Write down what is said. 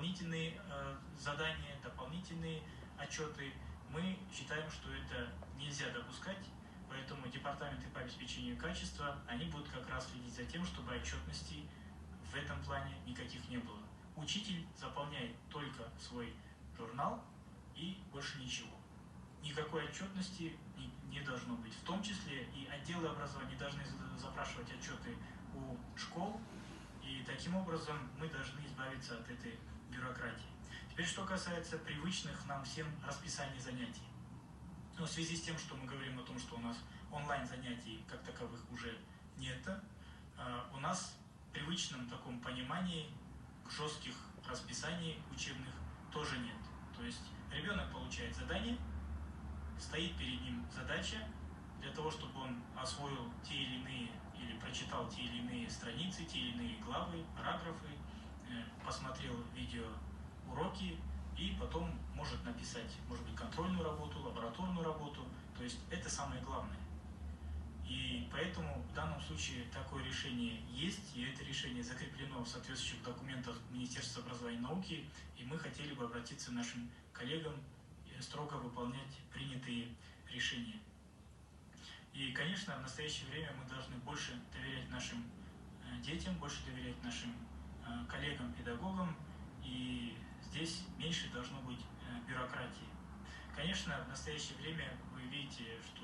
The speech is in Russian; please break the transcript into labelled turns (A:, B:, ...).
A: дополнительные задания, дополнительные отчеты. Мы считаем, что это нельзя допускать, поэтому департаменты по обеспечению качества, они будут как раз следить за тем, чтобы отчетностей в этом плане никаких не было. Учитель заполняет только свой журнал и больше ничего. Никакой отчетности не должно быть. В том числе и отделы образования должны запрашивать отчеты у школ, и таким образом мы должны избавиться от этой бюрократии. Теперь, что касается привычных нам всем расписаний занятий. Но в связи с тем, что мы говорим о том, что у нас онлайн-занятий как таковых уже нет, у нас в привычном таком понимании жестких расписаний учебных тоже нет. То есть ребенок получает задание, стоит перед ним задача для того, чтобы он освоил те или иные или прочитал те или иные страницы, те или иные главы, параграфы, посмотрел видеоуроки и потом может написать, может быть, контрольную работу, лабораторную работу. То есть это самое главное. И поэтому в данном случае такое решение есть, и это решение закреплено в соответствующих документах Министерства образования и науки, и мы хотели бы обратиться к нашим коллегам и строго выполнять принятые решения. И, конечно, в настоящее время мы должны больше доверять нашим детям, больше доверять нашим коллегам-педагогам, и здесь меньше должно быть бюрократии. Конечно, в настоящее время вы видите, что